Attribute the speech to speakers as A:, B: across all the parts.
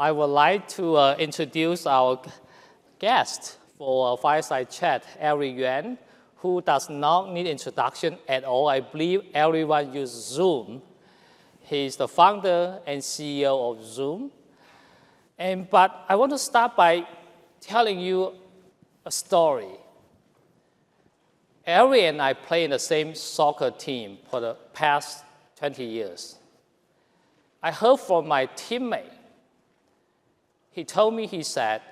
A: I would like to introduce our guest for a fireside chat, Yuan, who does not need introduction at all. I believe everyone uses Zoom. He's the founder and CEO of Zoom. But I want to start by telling you a story. Ari and I play in the same soccer team for the past 20 years. I heard from my teammate. He told me, he said,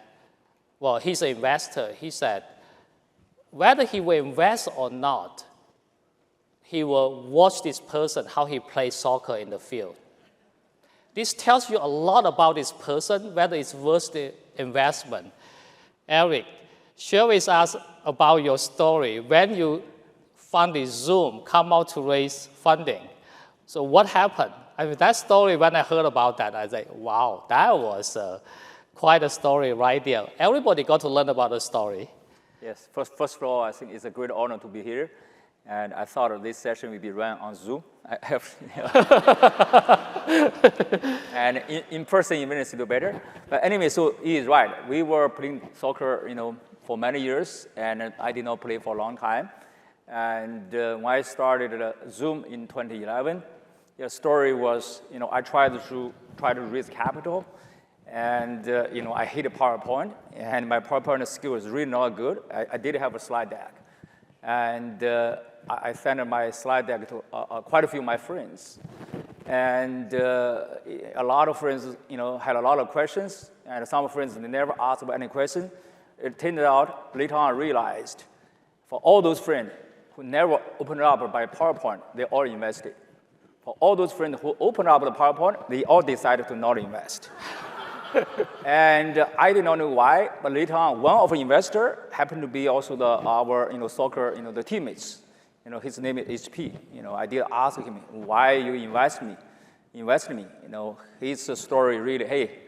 A: well, he's an investor. He said, whether he will invest or not, he will watch this person, how he plays soccer in the field. This tells you a lot about this person, whether it's worth the investment. Eric, share with us about your story. When you funded Zoom, come out to raise funding. So what happened? I mean, that story, when I heard about that, I said, wow, that was quite a story right there. Everybody got to learn about the story.
B: Yes, first of all, I think it's a great honor to be here. And I thought this session would be run on Zoom. And in person, even is still better. But anyway, so he is right. We were playing soccer, for many years, and I did not play for a long time. And when I started Zoom in 2011, the story was, I tried to raise capital, and I hated PowerPoint, and my PowerPoint skill is really not good. I did have a slide deck, and I sent my slide deck to quite a few of my friends, and a lot of friends, had a lot of questions, and some friends they never asked about any question. It turned out later on I realized, for all those friends who never opened up by PowerPoint, they all invested. For all those friends who opened up the PowerPoint, they all decided to not invest. And I did not know why, but later on, one of the investors happened to be also our soccer the teammates. His name is HP. I did ask him, why you invest in me? His story really, hey,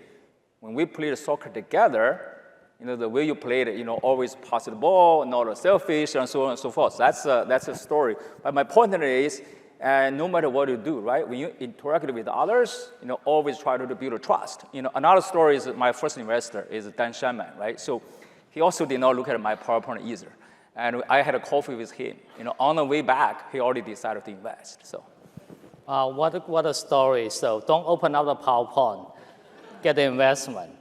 B: when we played soccer together, the way you played it, always pass the ball, not selfish, and so on and so forth. That's a story. But my point is, no matter what you do, right? When you interact with others, always try to build a trust. Another story is my first investor is Dan Shanman, right? So he also did not look at my PowerPoint either. And I had a coffee with him. On the way back, he already decided to invest. So,
A: what a story! So don't open up the PowerPoint, get the investment.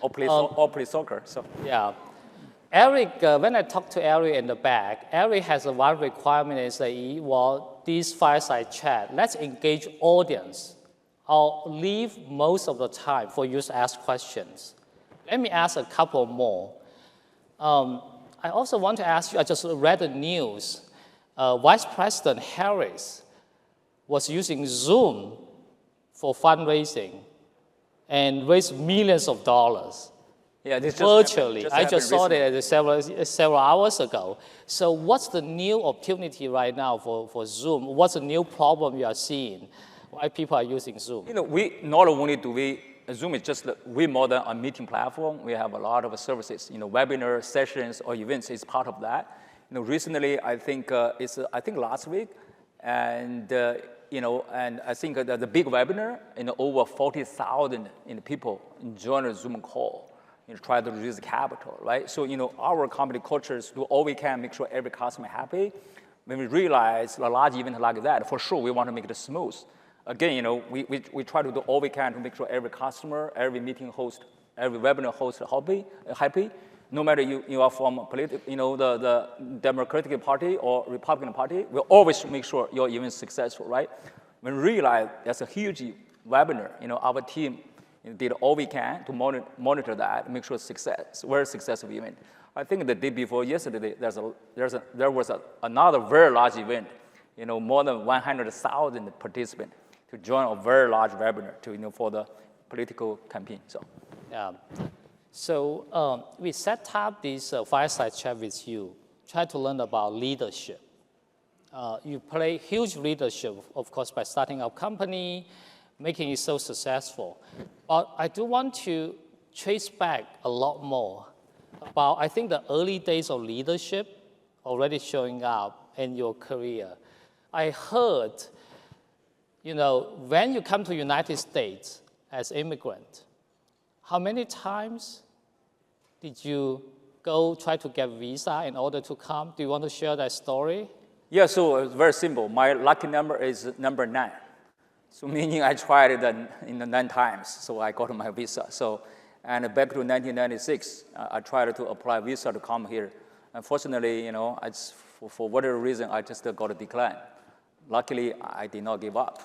B: Or play soccer. So
A: yeah. Eric, when I talked to Eric in the back, Eric has one requirement is that, this fireside chat, let's engage audience. I'll leave most of the time for you to ask questions. Let me ask a couple more. I also want to ask you, I just read the news. Vice President Harris was using Zoom for fundraising and raised millions of dollars.
B: Yeah, this
A: virtually.
B: I
A: just saw that several hours ago. So what's the new opportunity right now for Zoom? What's the new problem you are seeing? Why people are using Zoom?
B: We not only do we, Zoom is just way more than a meeting platform. We have a lot of services. Webinar sessions or events is part of that. Recently, I think last week, and and I think the big webinar, over 40,000 people joined a Zoom call. Try to raise capital, right? So, our company culture is do all we can, make sure every customer happy. When we realize a large event like that, for sure, we want to make it smooth. Again, we try to do all we can to make sure every customer, every meeting host, every webinar host happy. No matter you are from the Democratic Party or Republican Party, we always make sure your event is successful, right? When we realize there's a huge webinar, our team did all we can to monitor that, make sure it's very successful event. I think the day before yesterday, there was another very large event, more than 100,000 participants to join a very large webinar for the political campaign. So,
A: yeah. So we set up this fireside chat with you, try to learn about leadership. You play huge leadership, of course, by starting a company, making it so successful. But I do want to trace back a lot more about, I think, the early days of leadership already showing up in your career. I heard, when you come to the United States as immigrant, how many times did you go try to get visa in order to come? Do you want to share that story?
B: Yeah, so it's very simple. My lucky number is number 9. So meaning I tried it in the 9 times, so I got my visa. So, and back to 1996, I tried to apply visa to come here. Unfortunately, for whatever reason, I just got a decline. Luckily, I did not give up.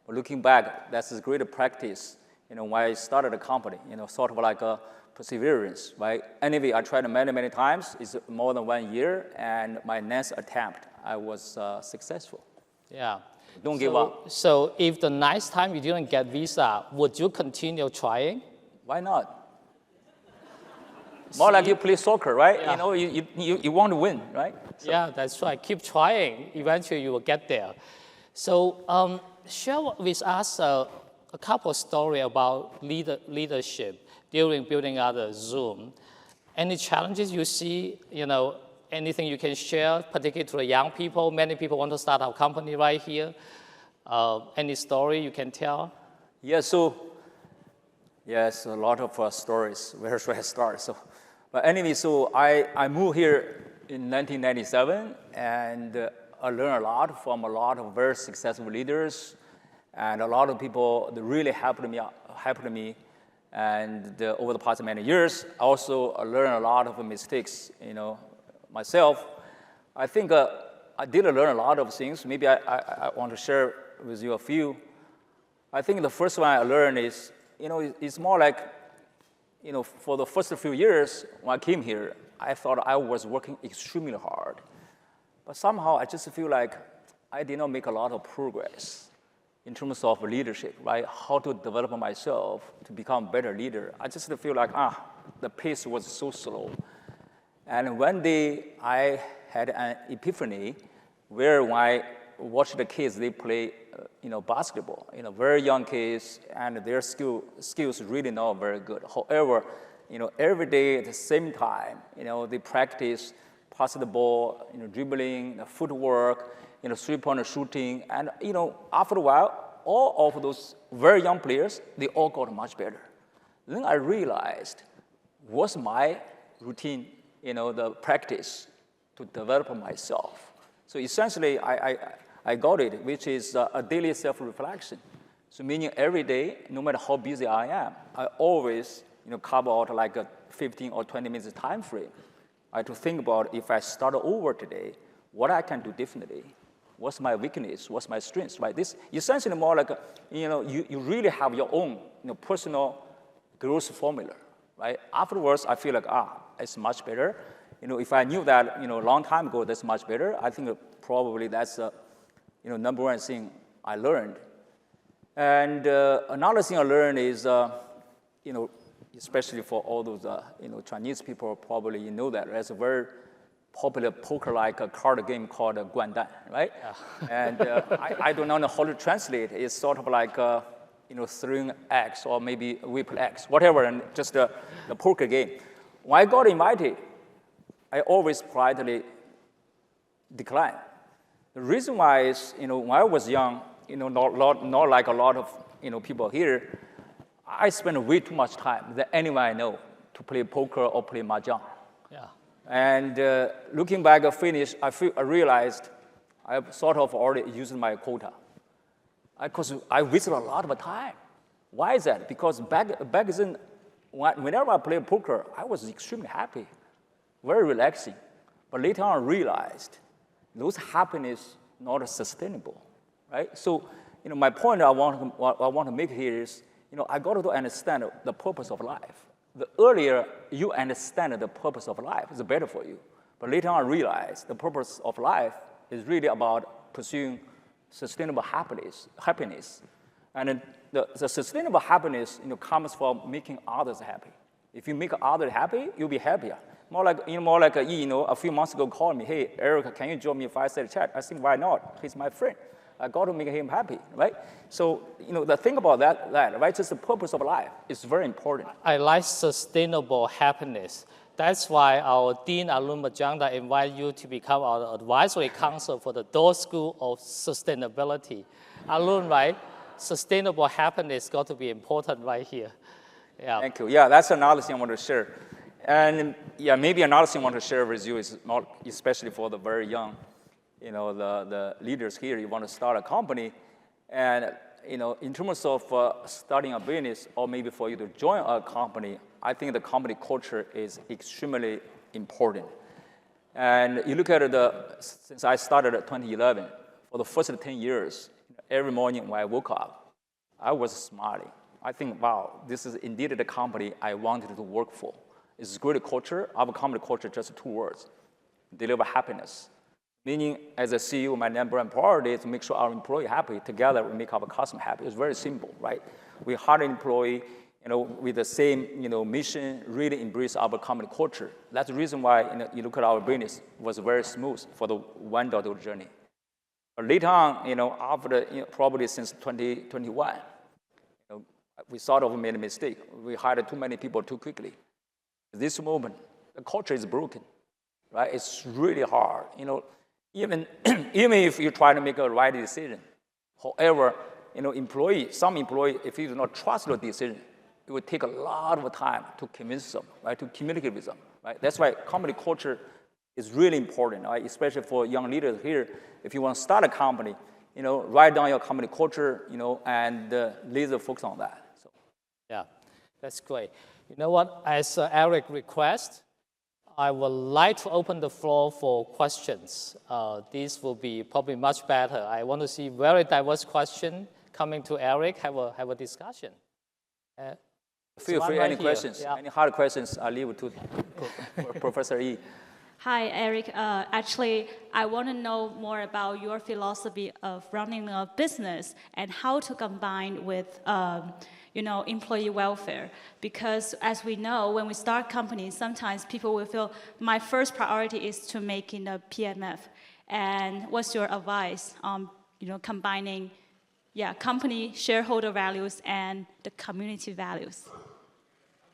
B: But looking back, that's a great practice. When I started a company, sort of like a perseverance, right? Anyway, I tried many, many times. It's more than 1 year, and my next attempt, I was successful.
A: Yeah.
B: Don't give up.
A: So if the next time you didn't get visa, would you continue trying?
B: Why not? More like you play soccer, right?
A: Yeah.
B: You want to win, right? So.
A: Yeah, that's right. Keep trying. Eventually, you will get there. So share with us a couple of stories about leadership during building out the Zoom. Any challenges you see, anything you can share, particularly to the young people? Many people want to start a company right here. Any story you can tell?
B: Yeah, so, yes, a lot of stories. Where should I start? But anyway, so I moved here in 1997, and I learned a lot from a lot of very successful leaders, and a lot of people that really helped me. And over the past many years, I also learned a lot of mistakes, myself. I think I did learn a lot of things. Maybe I want to share with you a few. I think the first one I learned is, it's more like, for the first few years when I came here, I thought I was working extremely hard. But somehow I just feel like I did not make a lot of progress in terms of leadership, right? How to develop myself to become a better leader. I just feel like, the pace was so slow. And one day I had an epiphany where when I watched the kids, they play, basketball, very young kids, and their skills really not very good. However, every day at the same time, they practice passing the ball, dribbling, the footwork, three-pointer shooting, and after a while, all of those very young players, they all got much better. Then I realized, what's my routine, the practice to develop myself? So essentially, I got it, which is a daily self-reflection. So meaning every day, no matter how busy I am, I always, carve out like a 15 or 20 minutes time frame. I have to think about if I start over today, what I can do differently. What's my weakness? What's my strengths? Right? This essentially more like you really have your own personal growth formula. Right? Afterwards, I feel like it's much better. If I knew that a long time ago, that's much better. I think probably that's number one thing I learned. And another thing I learned is especially for all those Chinese people, probably you know that there's a very popular poker-like card game called Guandan, right? Yeah. And I don't know how to translate. It's sort of like throwing X or maybe whip X, whatever, and just the poker game. When I got invited, I always politely declined. The reason why is, when I was young, not like a lot of people here, I spent way too much time than anyone I know to play poker or play mahjong.
A: Yeah.
B: And looking back at finish, I realized I sort of already used my quota. Because I wasted a lot of time. Why is that? Because back then, whenever I played poker, I was extremely happy, very relaxing. But later on, I realized those happiness not sustainable, right? So, my point I want to make here is, I got to understand the purpose of life. The earlier you understand the purpose of life, the better for you. But later on, I realized the purpose of life is really about pursuing sustainable happiness. And the sustainable happiness, comes from making others happy. If you make others happy, you'll be happier. More like a few months ago called me, hey, Eric, can you join me if I said chat? I think, why not? He's my friend. I got to make him happy, right? So, the thing about that, right, just the purpose of life is very important.
A: I like sustainable happiness. That's why our Dean Arun Majanda invited you to become our advisory council for the Dow School of Sustainability. Arun, right? Sustainable happiness got to be important right here. Yeah.
B: Thank you. Yeah, that's another thing I want to share. And yeah, maybe another thing I want to share with you is not, especially for the very young, the leaders here, you want to start a company. And, in terms of starting a business or maybe for you to join a company, I think the company culture is extremely important. And you look at since I started in 2011, for the first 10 years, every morning when I woke up, I was smiling. I think, wow, this is indeed the company I wanted to work for. It's a great culture. Our company culture, just 2 words: deliver happiness. Meaning, as a CEO, my number one priority is to make sure our employee happy. Together, we make our customer happy. It's very simple, right? We hire an employee, with the same, mission, really embrace our company culture. That's the reason why, you look at our business was very smooth for the 1.0 journey. But later on, after probably since 2021, we sort of made a mistake. We hired too many people too quickly. At this moment, the culture is broken, right? It's really hard, even if you try to make a right decision. However, some employee, if you do not trust the decision, it will take a lot of time to convince them, right? To communicate with them, right? That's why company culture is really important, right? Especially for young leaders here. If you want to start a company, write down your company culture, and laser focus on that. So.
A: Yeah, that's great. You know what? As Eric requests, I would like to open the floor for questions. These will be probably much better. I want to see very diverse question coming to Eric. Have a discussion.
B: Feel free. Any questions? Yeah. Any hard questions? I leave it to Professor Yi.
C: Hi, Eric. Actually, I want to know more about your philosophy of running a business and how to combine with, employee welfare. Because as we know, when we start companies, sometimes people will feel my first priority is to making a PMF. And what's your advice on, combining, company shareholder values and the community values?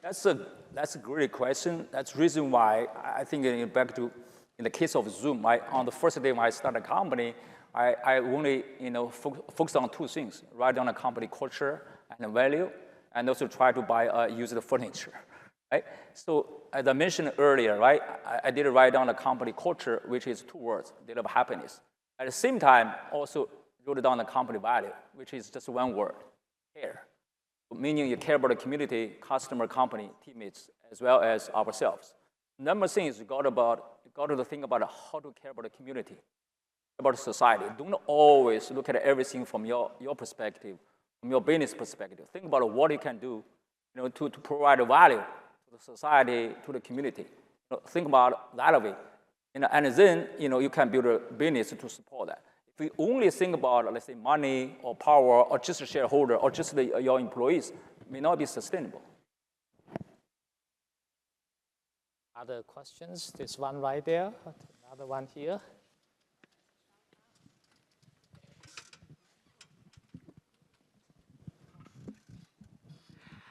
B: That's a great question. That's the reason why I think back to, in the case of Zoom, on the first day when I started a company, I only focused on 2 things: write down a company culture and value, and also try to buy used furniture, right? So as I mentioned earlier, right, I did write down a company culture, which is 2 words: deliver happiness. At the same time, also wrote down the company value, which is just 1 word: care. Meaning you care about the community, customer, company, teammates, as well as ourselves. Number thing is you got to think about how to care about the community, about society. Don't always look at everything from your perspective, from your business perspective. Think about what you can do, to provide value to the society, to the community. Think about that way, and then you can build a business to support that. If we only think about, let's say, money or power or just a shareholder or just your employees, it may not be sustainable.
A: Other questions? There's one right there, another one here.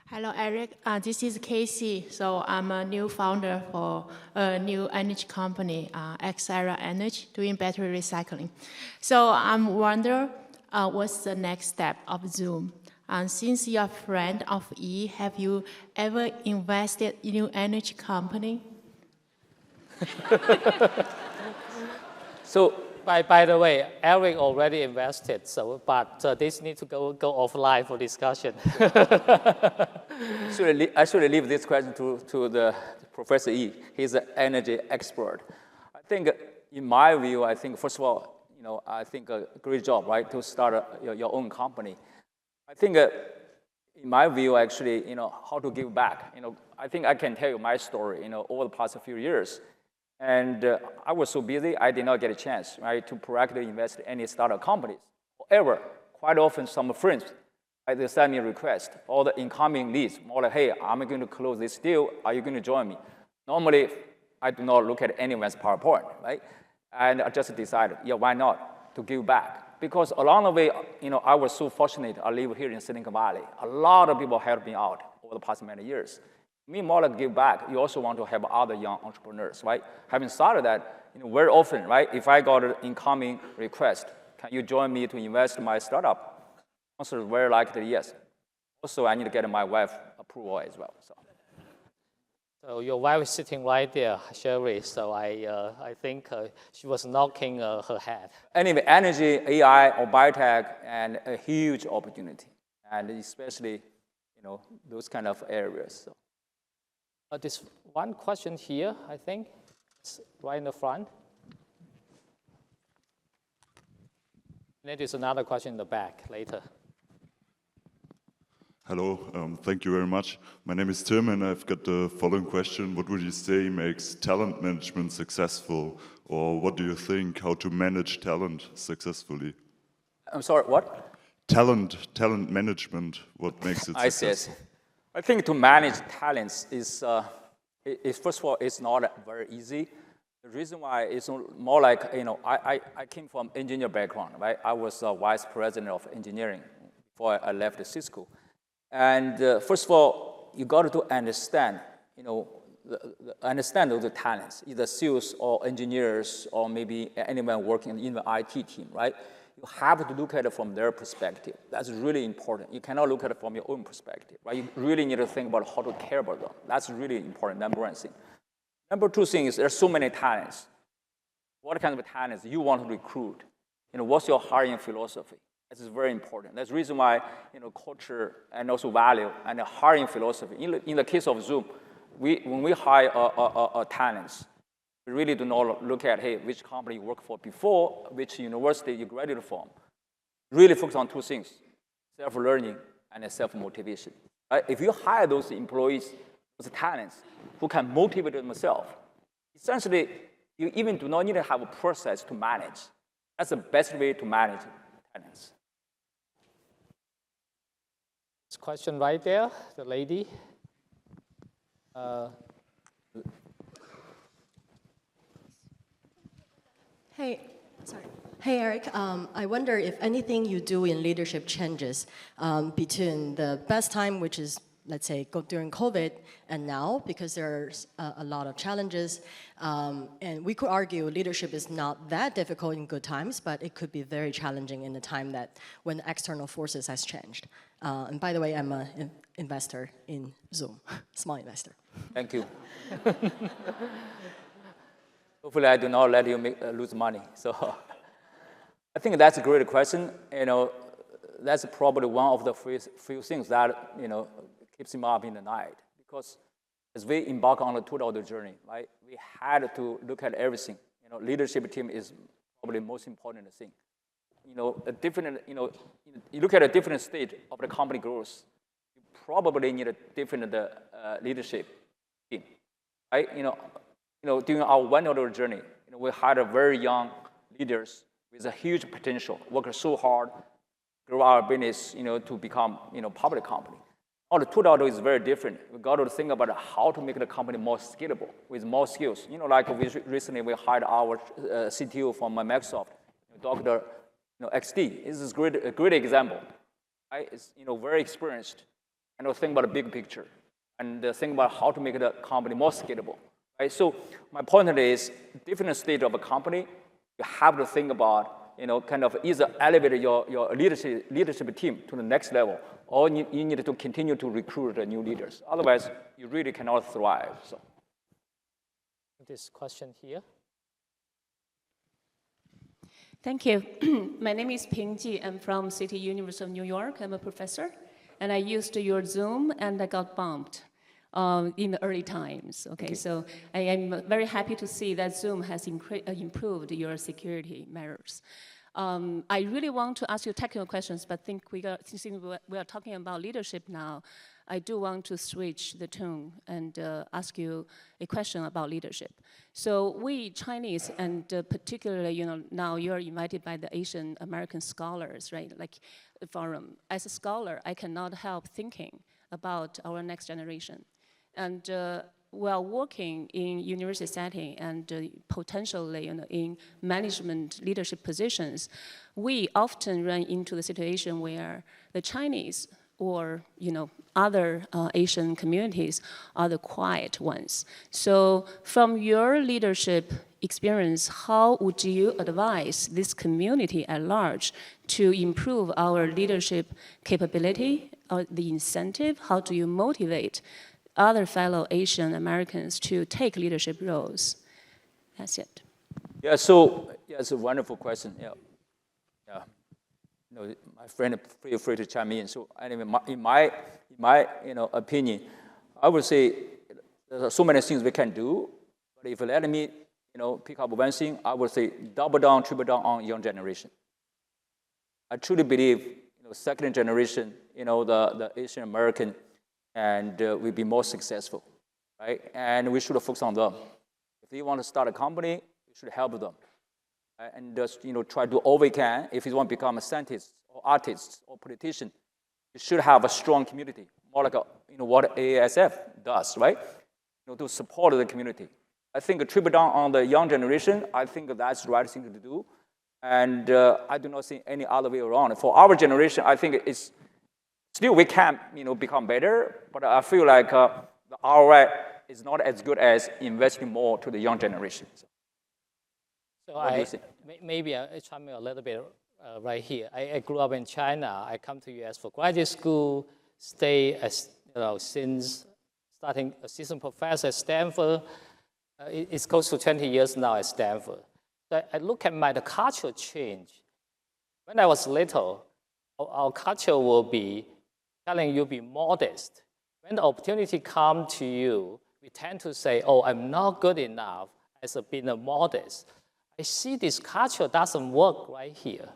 D: Hello, Eric. This is Casey. So I'm a new founder for a new energy company, Xera Energy, doing battery recycling. So I'm wondering, what's the next step of Zoom? And since you're a friend of Yi, have you ever invested in a new energy company?
B: So,
A: by the way, Eric already invested, but this needs to go offline for discussion.
B: I should leave this question to the Professor Yi. He's an energy expert. I think, in my view, first of all, I think a great job, right, to start your own company. I think, in my view, actually, how to give back. I think I can tell you my story, over the past few years. And I was so busy, I did not get a chance, right, to proactively invest in any startup companies. However, quite often some friends, they send me a request, or the incoming leads, more like, hey, I'm going to close this deal, are you going to join me? Normally, I do not look at anyone's PowerPoint, right? And I just decided, why not, to give back. Because along the way, I was so fortunate, I live here in Silicon Valley. A lot of people helped me out over the past many years. Me, more like give back, you also want to have other young entrepreneurs, right? Having started that, very often, right, if I got an incoming request, can you join me to invest in my startup? Answer is very likely yes. Also, I need to get my wife approval as well.
A: So your wife is sitting right there, Sherry. So I think she was knocking her head.
B: Anyway, energy, AI, or biotech, and a huge opportunity, and especially, those kind of areas. So.
A: There's one question here, I think, it's right in the front. And then there's another question in the back later.
E: Hello, thank you very much. My name is Tim, and I've got the following question. What would you say makes talent management successful? Or what do you think, how to manage talent successfully?
B: I'm sorry, what?
E: Talent management, what makes it successful?
B: I think to manage talents is first of all, it's not very easy. The reason why it's more like, I came from engineer background, right? I was vice president of engineering before I left Cisco. And first of all, you got to understand, understand the talents, either sales or engineers or maybe anyone working in the IT team, right? You have to look at it from their perspective. That's really important. You cannot look at it from your own perspective, right? You really need to think about how to care about them. That's really important, number one thing. Number two thing is there's so many talents. What kind of talents you want to recruit? What's your hiring philosophy? This is very important. That's the reason why, culture and also value and the hiring philosophy. In the case of Zoom, when we hire talents, we really do not look at, hey, which company you worked for before, which university you graduated from. Really focus on two things, self-learning and self-motivation. Right? If you hire those employees, those talents, who can motivate themselves, essentially, you even do not need to have a process to manage. That's the best way to manage talents.
A: Question right there, the lady.
F: Hey, sorry. Hey, Eric. I wonder if anything you do in leadership changes between the best time, which is, let's say, during COVID, and now, because there's a lot of challenges. And we could argue leadership is not that difficult in good times, but it could be very challenging in a time when external forces has changed. And by the way, I'm an investor in Zoom, small investor.
B: Thank you. Hopefully, I do not let you lose money. So I think that's a great question. That's probably one of the few things that keeps him up in the night, because as we embark on the 2.0 journey, right, we had to look at everything. Leadership team is probably the most important thing. You look at a different stage of the company growth, you probably need a different leadership team, right? During our 1.0 journey, we hired very young leaders with a huge potential, worked so hard, grow our business, to become, public company. Now the 2.0 is very different. We got to think about how to make the company more scalable with more skills. Like recently we hired our CTO from Microsoft, Dr. XD. This is a great example. Right? It's very experienced, and think about the big picture, and think about how to make the company more scalable. Right? So my point is, different stage of a company, you have to think about kind of either elevate your leadership team to the next level, or you need to continue to recruit new leaders. Otherwise, you really cannot thrive. So.
A: This question here.
G: Thank you. My name is Ping Ji. I'm from City University of New York. I'm a professor, and I used your Zoom, and I got bumped in the early times. Okay, so I am very happy to see that Zoom has improved your security measures. I really want to ask you technical questions, but since we are talking about leadership now, I do want to switch the tone and ask you a question about leadership. So we Chinese, and particularly, now you're invited by the Asian American scholars, right? Like the forum. As a scholar, I cannot help thinking about our next generation. And while working in university setting and potentially in management leadership positions, we often run into the situation where the Chinese or other Asian communities are the quiet ones. So from your leadership experience, how would you advise this community at large to improve our leadership capability the incentive? How do you motivate other fellow Asian Americans to take leadership roles? That's it.
B: Yeah, so yeah, it's a wonderful question. Yeah. My friend, feel free to chime in. So anyway, in my opinion, I would say there are so many things we can do. But if you let me, pick up one thing, I would say double down, triple down on young generation. I truly believe, second generation, the Asian American, and will be more successful, right? And we should focus on them. If they want to start a company, we should help them. And just, try to do all we can. If you want to become a scientist or artist or politician, you should have a strong community, more like what AASF does, right? To support the community. I think triple down on the young generation, I think that's the right thing to do. And I do not see any other way around. For our generation, I think it's still we can, become better, but I feel like the ROI is not as good as investing more to the young generation.
A: So maybe I chime in a little bit right here. I grew up in China. I come to US for graduate school, stay as since starting assistant professor at Stanford. It's close to 20 years now at Stanford. So I look at the culture change. When I was little, our culture will be telling you be modest. When the opportunity comes to you, we tend to say, oh, I'm not good enough as being modest. I see this culture doesn't work right here.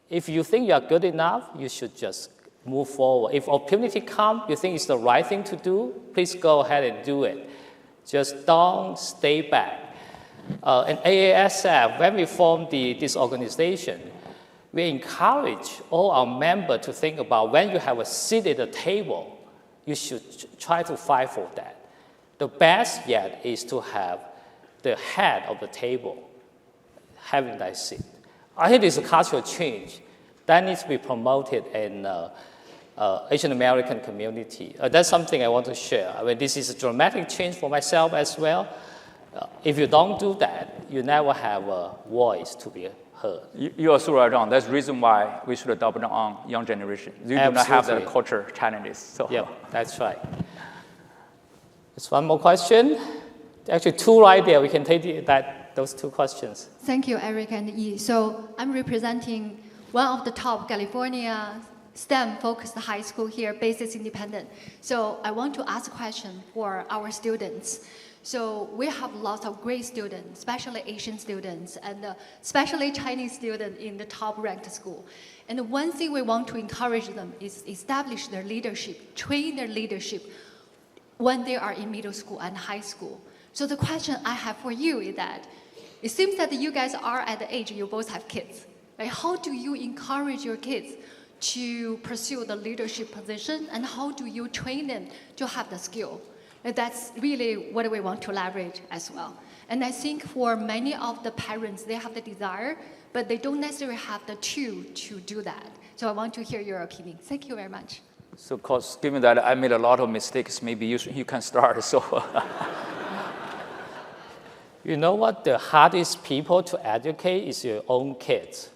A: If you think you are good enough, you should just move forward. If opportunity comes, you think it's the right thing to do, please go ahead and do it. Just don't stay back. And AASF, when we formed this organization, we encourage all our members to think about when you have a seat at the table, you should try to fight for that. The best yet is to have the head of the table having that seat. I think this is a cultural change that needs to be promoted in Asian American community. That's something I want to share. I mean, this is a dramatic change for myself as well. If you don't do that, you never have a voice to be heard.
B: You are so right on. That's the reason why we should double down on young generation. You do not have the culture challenges. So.
A: Yeah, that's right. There's one more question. Actually, two right there. We can take those two questions.
H: Thank you, Eric and Yi. So I'm representing one of the top California STEM-focused high school here, Basis Independent. So I want to ask a question for our students. So we have lots of great students, especially Asian students, and especially Chinese students in the top-ranked school. And one thing we want to encourage them is establish their leadership, train their leadership when they are in middle school and high school. So the question I have for you is that it seems that you guys are at the age you both have kids. Right? How do you encourage your kids to pursue the leadership position, and how do you train them to have the skill? And that's really what we want to leverage as well. And I think for many of the parents, they have the desire, but they don't necessarily have the tool to do that. So I want to hear your opinion. Thank you very much.
B: So, of course, given that I made a lot of mistakes, maybe you can start. So.
A: You know what? The hardest people to educate is your own kids.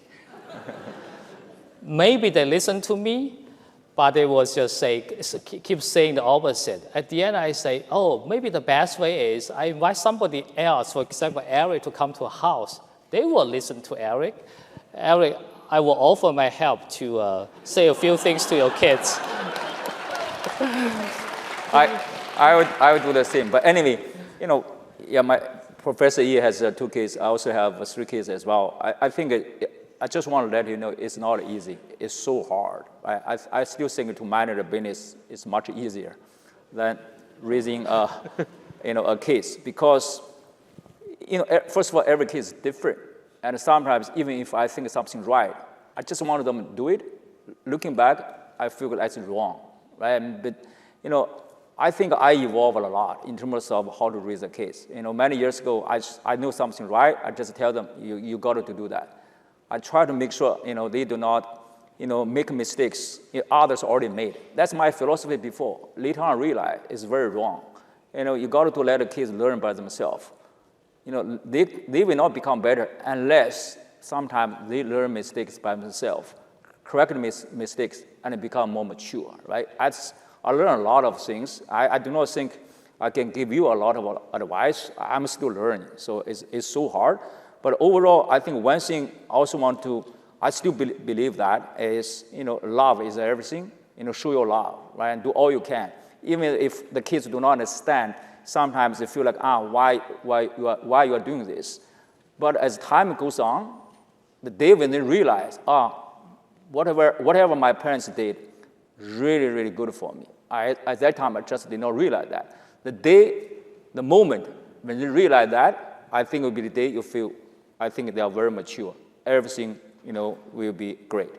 A: Maybe they listen to me, but they will just keep saying the opposite. At the end, I say, oh, maybe the best way is I invite somebody else, for example, Eric, to come to a house. They will listen to Eric. Eric, I will offer my help to say a few things to your kids.
B: I would do the same. But anyway, yeah, my Professor Yi has 2 kids. I also have 3 kids as well. I think I just want to let you know it's not easy. It's so hard. I still think to manage a business is much easier than raising a kids, because first of all, every kid is different, and sometimes even if I think something's right, I just want them to do it. Looking back, I feel that's wrong, right? But I think I evolved a lot in terms of how to raise a kids. Many years ago, I knew something right. I just tell them, you got to do that. I try to make sure, they do not, make mistakes others already made. That's my philosophy before. Later on, I realized it's very wrong. You got to let the kids learn by themselves. They will not become better unless sometimes they learn mistakes by themselves. correct mistakes, and become more mature, right? I learned a lot of things. I do not think I can give you a lot of advice. I'm still learning, so it's so hard. But overall, I think one thing I still believe that is, love is everything. Show your love, right? And do all you can. Even if the kids do not understand, sometimes they feel like, why you are doing this? But as time goes on, the day when they realize, whatever my parents did, really, really good for me. At that time, I just did not realize that. The moment when you realize that, I think it will be the day you feel, I think they are very mature. Everything, will be great.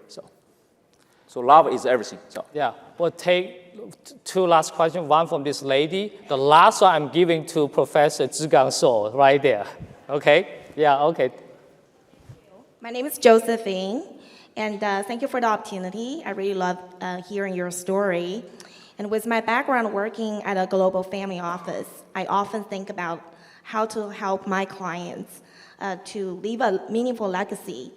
B: So love is everything. So
A: yeah, we'll take two last questions. One from this lady. The last one I'm giving to Professor Zhigang So right there. Okay? Yeah, okay.
I: My name is Josephine, and thank you for the opportunity. I really love hearing your story. And with my background working at a global family office, I often think about how to help my clients to leave a meaningful legacy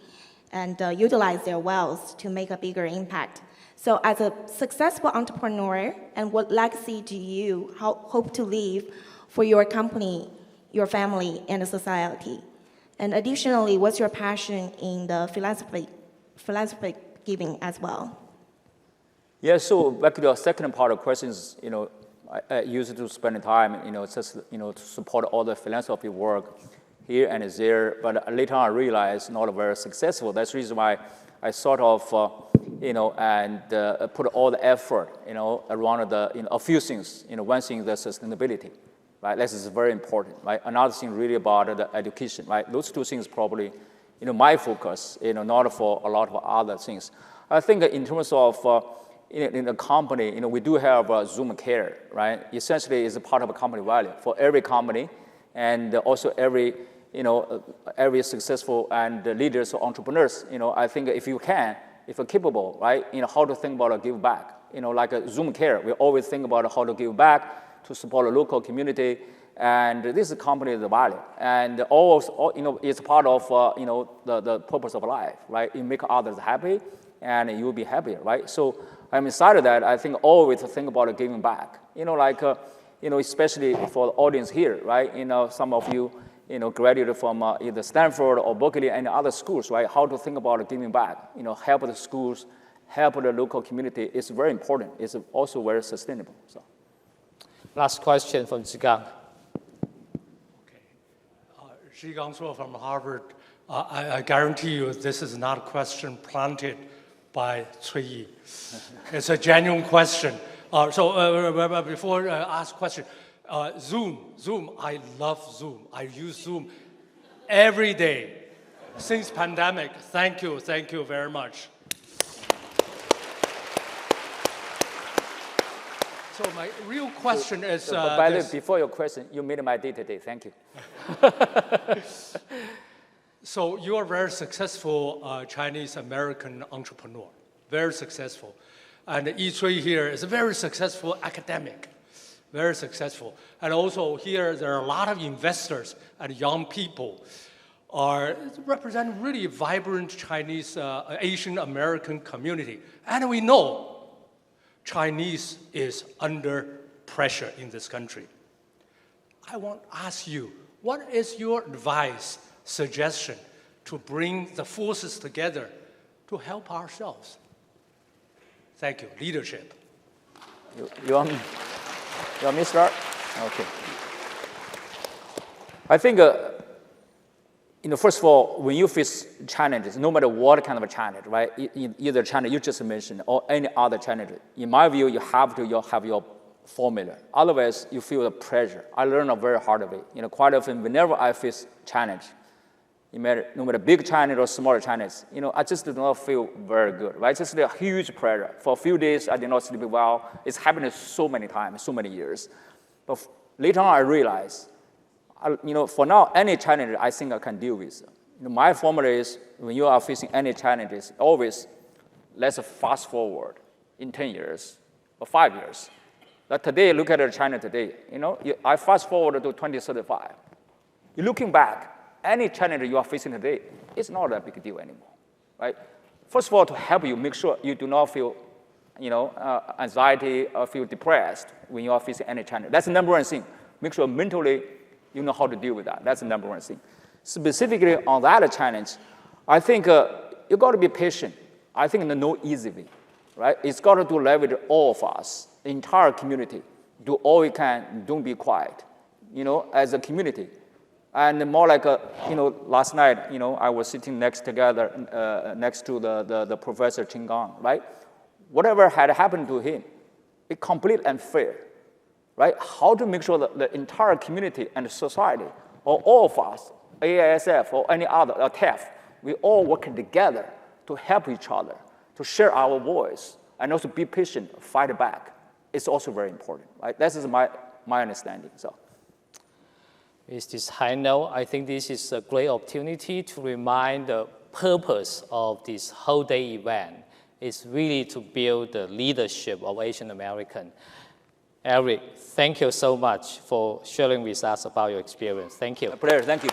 I: and utilize their wealth to make a bigger impact. So as a successful entrepreneur, and what legacy do you hope to leave for your company, your family, and the society? And additionally, what's your passion in the philanthropic giving as well?
B: yeah, so back to the second part of questions, I used to spend time, to support all the philanthropy work here and there, but later on I realized not very successful. That's the reason why I sort of, put all the effort, around a few things. One thing, the sustainability, right? This is very important, right? Another thing really about the education, right? Those two things probably, my focus, not for a lot of other things. I think in terms of, in the company, we do have Zoom Care, right? Essentially, it's a part of a company value for every company, and also every successful and leaders or entrepreneurs. I think if you're capable, right? How to think about a give back. Like a Zoom Care, we always think about how to give back to support a local community, and this company is the value, and it's part of the purpose of life, right? You make others happy, and you'll be happier, right? So I'm excited that I think always think about giving back. Especially for the audience here, right? Some of you, graduated from either Stanford or Berkeley and other schools, right? How to think about giving back. Help the schools, help the local community. It's very important. It's also very sustainable. So,
A: last question from Zhigang.
J: Okay, Zhigang So from Harvard. I guarantee you this is not a question planted by Cui Yi. It's a genuine question. So before I ask question, Zoom, I love Zoom. I use Zoom every day since pandemic. Thank you very much. So my real question is...
B: by the way, before your question, you made my day today. Thank you.
J: So you are very successful Chinese-American entrepreneur, very successful. And Yi Cui here is a very successful academic, very successful. And also here, there are a lot of investors and young people represent really vibrant Chinese, Asian-American community. And we know Chinese is under pressure in this country. I want to ask you, what is your advice, suggestion to bring the forces together to help ourselves? Thank you. Leadership.
B: You want me to start? Okay. I think, first of all, when you face challenges, no matter what kind of a challenge, right? Either challenge you just mentioned or any other challenge, in my view, you have to have your formula. Otherwise, you feel the pressure. I learned a very hard way. Quite often, whenever I face challenge, no matter big challenge or small challenge, I just do not feel very good, right? Just a huge pressure. For a few days, I did not sleep well. It's happened so many times, so many years. But later on, I realized, for now, any challenge I think I can deal with. My formula is, when you are facing any challenges, always let's fast forward in 10 years or 5 years. Like today, look at China today. I fast forward to 2035. You're looking back, any challenge you are facing today, it's not a big deal anymore, right? First of all, to help you make sure you do not feel, anxiety or feel depressed when you are facing any challenge. That's the number one thing. Make sure mentally you know how to deal with that. That's the number one thing. Specifically on that challenge, I think you got to be patient. I think no easy way, right? It's got to leverage all of us, the entire community. Do all we can. Don't be quiet, as a community. And more like, last night, I was sitting next to the Professor Qinggang, right? Whatever had happened to him, it's completely unfair, right? How to make sure that the entire community and society, or all of us, AISF or any other, or TEF, we all working together to help each other, to share our voice, and also be patient, fight back. It's also very important, right? This is my understanding, so.
A: With this high note, I think this is a great opportunity to remind the purpose of this whole day event is really to build the leadership of Asian American. Eric, thank you so much for sharing with us about your experience. Thank you.
B: A pleasure, thank you.